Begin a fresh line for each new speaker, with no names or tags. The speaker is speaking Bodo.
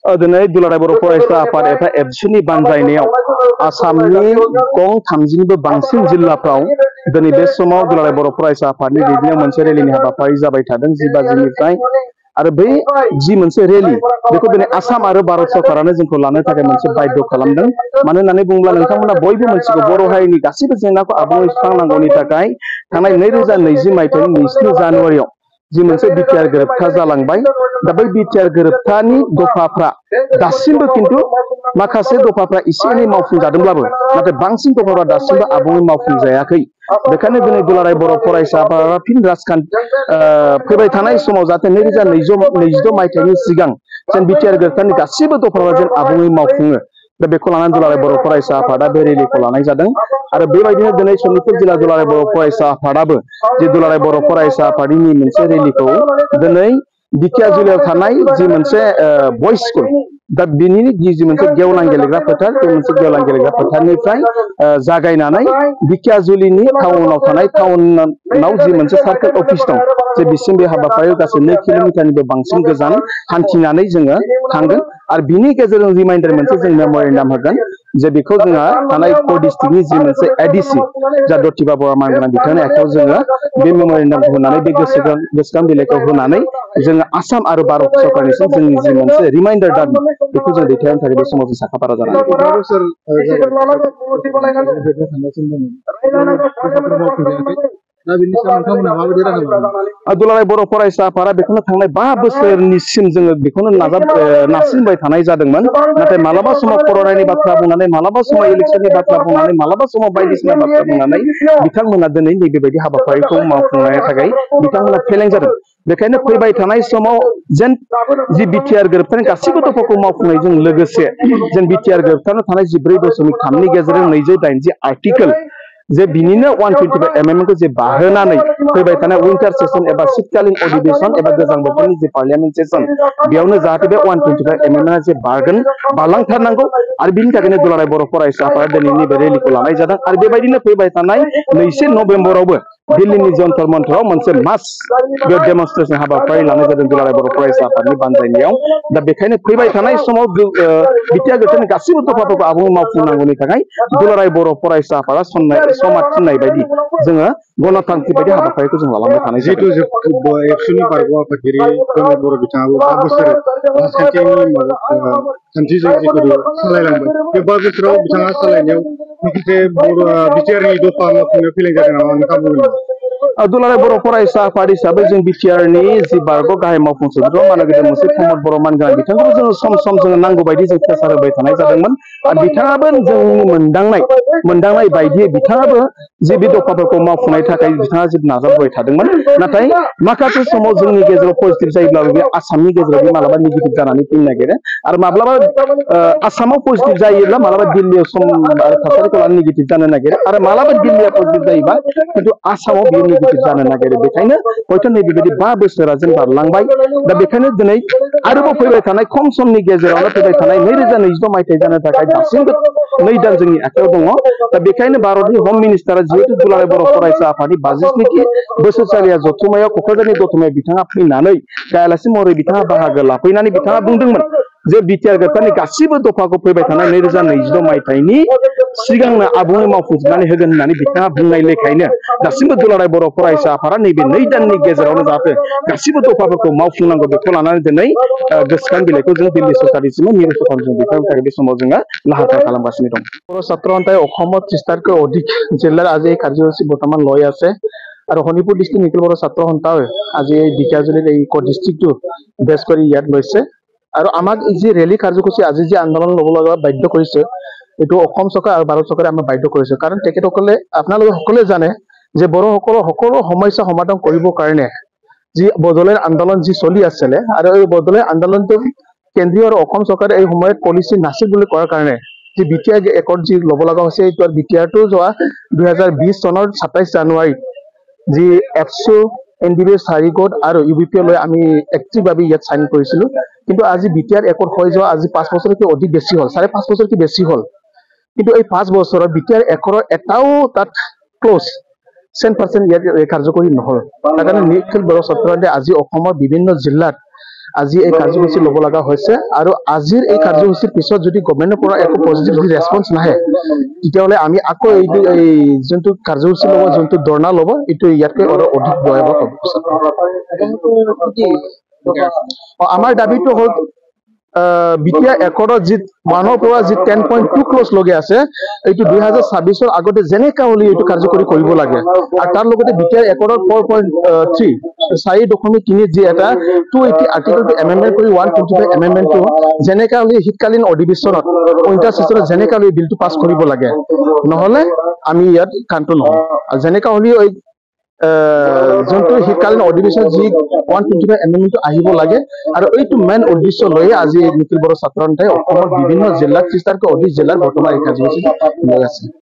दिनै दुलाराय बर' फरायसा आफाद एबा एबसुनि बानजायनायाव आसामनि गं 30निबो बांसिन जिल्लाफ्राव दिनै बे समाव दुलाराय बर' फरायसा आफादनि दैदेननायाव मोनसे रेलिनि हाबाफारि जाबाय थादों 10 बाजिनिफ्राय आरो बै जि मोनसे रेलि बेखौ दिनै आसाम आरो भारत सरकारानो जोंखौ लानो थाखाय मोनसे बाध्य खालामदों मानो होननानै बुङोब्ला नोंथांमोना बयबो मोनथिगौ बर' हारिनि गासैबो जेंनाखौ आबुङै सुस्रांनांगौनि थाखाय थांनाय 2020 मायथाइनि 9 जानुवारियाव जि मोनसे बिटिआर गोरोबथा जालांबाय दा बै बिटिआर गोरोबथानि दफाफ्रा दासिमबो खिन्थु माखासे दफाफ्रा एसे एनै मावफुंजादोंब्लाबो नाथाय बांसिन दफाफ्रा दासिमबो आबुङै मावफुंजायाखै बेखायनो दिनै दुलाराय बर' फरायसा आफादआ फिन राजखान्थि फैबाय थानाय समाव जाहाथे 2022 मायथाइनि सिगां जेन बिटिआर गोरोबथानि गासिबो दफाफ्रा जेन आबुङै मावफुङो दा बेखौ लानानै दुलाराय बर' फरायसा आफादा बे रेलिखौ लानाय जादों आरो बेबायदिनो दिनै सनितपुर जिल्ला दुलाराय बर' फरायसा आफादाबो जि दुलाराय बर' फरायसा आफादनि मोनसे रेलिखौ दिनै दिखियाजुलियाव थानाय जि मोनसे बयस स्कुल दा बिनि जि मोनसे गेवलां गेलेग्रा फोथार बे मोनसे गेवलां गेलेग्रा फोथारनिफ्राय जागायनानै दिखियाजुलिनि टाउनाव थानाय टाउनाव जि मोनसे सार्केल अफिस दं जे बिसिम बे हाबाफारियाव गासै 2 किल'मिटारनिबो बांसिन गोजान हान्थिनानै जोङो थांगोन आरो बिनि गेजेरजों रिमाइन्डार मोनसे जों मेम'रेन्डाम होगोन जे बेखौ जोंहा थानाय 4 डिस्ट्रिक्टनि जि मोनसे एडिसि जा दतिबा बर' मानगोनां बिथांनि आखायाव जोङो बे मेम'रेन्डामखौ होनानै बे गोसोखां बिलाइखौ होनानै जोङो आसाम आरो भारत सरकारनिसिम जोंनि जि मोनसे रिमाइन्डार दाबि बेखौ जों दैथायनो थाखाय बे समाव जों साखाफारा जानानै दुलाराय बर' फरायसा आफादा बेखौनो थांनाय 5 बोसोरनिसिम जोङो बेखौनो नारसिनबाय थानाय जादोंमोन नाथाय मालाबा समाव कर'नानि बाथ्रा बुंनानै मालाबा समाव इलेक्सननि बाथ्रा बुंनानै मालाबा समाव बायदिसिना बाथ्रा बुंनानै बिथांमोना दिनै नैबेबायदि हाबाफारिखौ मावफुंनो थाखाय बिथांमोना फेलें जादों बेखायनो फैबाय थानाय समाव जेन जि बिटिआर गोरोबथानि गासैबो दफाखौ मावफुंनायजों लोगोसे जेन बिटिआर गोरोबथायाव थानाय 14.3 नि गेजेरजों 280 आर्टिकेल जे बिनिनो 125 एमेन्डमेन्टखौ जे बाहोनानै फैबाय थानाय विंटार सेसन एबा शीतकालीन अधिवेशन एबा गोजां बोथोरनि जे पार्लियामेन्ट सेसन बेयावनो जाहाथे बे 125 एमेन्डमेन्टआ जे बारलांथारनांगौ आरो बिनि थाखायनो दुलाराय बर' फरायसा आफादा दिनैनि बे रेलिखौ लानाय जादों आरो बेबायदिनो फैबाय थानाय 2 नभेम्बरावबो दिल्लीनि जन्तर मन्तराव मोनसे मास डेमनस्ट्रेसन हाबाफारि लानाय जादों दुलाराय बर' फरायसा आफादनि बानजायनायाव दा बेखायनो फैबाय थानाय समाव बिटिआर गोरोबथानि गासैबो दफाफोरखौ आबुङै मावफुंनांगौनि थाखाय दुलाराय बर' फरायसा आफादा समाज थिननाय बायदि जोङो गणतान्त्रिक बायदि हाबाफारिखौ जों लालांबाय थानाय
जिहेतु एबसुनि बारग' आफादगिरि प्रमद बर' बिथाङाबो 5 बोसोर खान्थिजों जिखुनु सालायलांबाय बे 5 बोसोराव बिथाङा सालायनायाव माखासे बिटिआरनि दफा मावफुंनो फेलें जादों नामा नोंथाङा बुंगोन
दुलाराय बर' फरायसा आफाद हिसाबै जों बिटिआरनि जि बारग' गाहाय मावफुं सोद्रोमा मानगोनां मोनसे प्रमद बर' मानगोनां बिथांखौ जोङो सम सम जोङो नांगौ बायदि जों प्रेसार होबाय थानाय जादोंमोन आरो बिथाङाबो जोंनि मोनदांनाय बायदियै बिथाङाबो जे बे दफाफोरखौ मावफुंनायनि थाखाय बिथाङा जे नाजाबोबाय थादोंमोन नाथाय माखासे समाव जोंनि गेजेराव पजिटिभ जायोब्लाबो बे आसामनि गेजेराव बे मालाबा नेगेटिभ जानानै फैनो नागिरो आरो माब्लाबा आसामाव पजिटिभ जायोब्ला मालाबा दिल्लीयाव सम आरो थासारिखौ लानानै नेगेटिभ जानो नागिरो आरो मालाबा दिल्लीया पजिटिभ जायोबा खिन्थु आसामाव बियो नेगेटिभ जानो नागिरो बेखायनो हयथ' नैबेबायदि 5 बोसोरा जों बारलांबाय दा बेखायनो दिनै आरोबाव फैबाय थानाय खम समनि गेजेरावनो फैबाय थानाय 2022 मायथाइ जानो थाखाय दासिमबो 2 दान जोंनि आखायाव दङ दा बेखायनो भारतनि हम मिनिस्टारा जिहेतु दुलाराय बर' फरायसा आफादनि 22 बोसोरसालिया जथुम्मायाव क'क्राझारनि दतमायाव बिथाङा फैनानै गायालासे महरै बिथाङा बाहागो लाफैनानै बिथाङा बुंदोंमोन जे बिटिआर गोरोबथानि गासिबो दफाखौ फैबाय थानाय 2022 मायथाइनि सिगांनो आबुङै मावफुंजोबनानै होगोन होननानै बिथाङा बुंनाय लेखायैनो दासिमबो दुलाराय बर' फरायसा आफादा नैबे 2 दाननि गेजेरावनो जाहाथे गासिबो दफाफोरखौ मावफुंनांगौ बेखौ लानानै दिनै गोसोखां बिलाइखौ जों दिल्ली सरकारनिसिम मिरु सरकारजों दैथायहरनो थाखाय बे समाव जोङो लाहार फाहार खालामगासिनो दं बर' ছাত্ৰ সন্থাই অসমত 30টাতকৈ অধিক জিলাৰ আজি এই কাৰ্যসূচী বৰ্তমান লৈ আছে আৰু শোণিতপুৰ ডিষ্ট্ৰিক্ট নিখিল বড়ো ছাত্ৰ সন্থাই আজি এই ঢেকিয়াজুলিৰ এই ডিষ্ট্ৰিক্টটো বেছ কৰি ইয়াত লৈছে আৰু আমাক যি ৰেলী কাৰ্যসূচী আজি যি আন্দোলন ল'ব লগা বাধ্য কৰিছে এইটো অসম চৰকাৰ আৰু ভাৰত চৰকাৰে আমাক বাধ্য কৰিছে কাৰণ তেখেতসকলে আপোনালোকে সকলোৱে জানে যে বড়োসকলৰ সকলো সমস্যা সমাধান কৰিবৰ কাৰণে যি বড়োলেণ্ড আন্দোলন যি চলি আছিলে আৰু এই বড়োলেণ্ড আন্দোলনটো কেন্দ্ৰীয় আৰু অসম চৰকাৰে এই সময়ত পলিচি নাছিল বুলি কোৱাৰ কাৰণে যি বিটিআৰ একৰ্ড যি ল'ব লগা হৈছে এইটো বিটিআৰটো যোৱা 2020 চনৰ 27 জানুৱাৰীত যি এফচু এনডিবি চাৰিকোড আৰু ইউবিপি লৈ আমি এক্টিভভাৱে ইয়াত চাইন কৰিছিলো কিন্তু আজি বিটিআৰ একৰ্ড হৈ যোৱা আজি 5 বছৰতকৈ অধিক বেছি হ'ল 5.5 বছৰতকৈ বেছি হ'ল কিন্তু এই 5 বছৰত বিটিআৰ একৰ্ডৰ এটাও তাত ক্লোজ 100% ইয়াত কাৰ্যকৰী নহল তাৰ কাৰণে নিখিল বড়ো ছাত্ৰ সন্থাই আজি অসমৰ বিভিন্ন জিলাত আজি এই কাৰ্যসূচী ল'ব লগা হৈছে আৰু আজিৰ এই কাৰ্যসূচীৰ পিছত যদি গভৰ্ণমেণ্টৰ পৰা একো পজিটিভ ৰেছপন্স নাহে তেতিয়াহ'লে আমি আকৌ এই যোনটো কাৰ্যসূচী ল'ব যোনটো ধৰ্ণা ল'ব এইটো ইয়াতকৈ আৰু অধিক ভয়াৱহ হ'ব। আমাৰ দাবীটো হ'ল বিটিআৰ একৰ্ডত যি 1 পৰা যি 10.2 ক্লজ লগে আছে এইটো 2026 আগতে যেনেকা হ'লে এইটো কাৰ্যকৰী কৰিব লাগে আৰু তাৰ লগতে বিটিআৰ একৰ্ডত 4.3 4.3 যি এটা 280 আৰ্টিকেলটো এমেণ্ডমেণ্ট কৰি 125 এমেণ্ডমেণ্টটো যেনেকা হ'লে শীতকালীন অধিৱেশনত উইণ্টাৰ ছেছনত যেনেকা হ'লে বিলটো পাছ কৰিব লাগে নহ'লে আমি ইয়াত কাণ্ট্ৰোল নহ'ম আৰু যেনেকা হ'লেও এই যোনটো শীতকালীন অধিৱেশনত যি 125 এমেণ্ডমেণ্টটো আহিব লাগে আৰু এইটো মেইন উদ্দেশ্য লৈ আজি নিখিল বড়ো ছাত্ৰ সন্থাই অসমৰ বিভিন্ন জিলাত 30টাতকৈ অধিক জিলাৰ বৰ্তমান এই কাৰ্যসূচী লৈ আছে।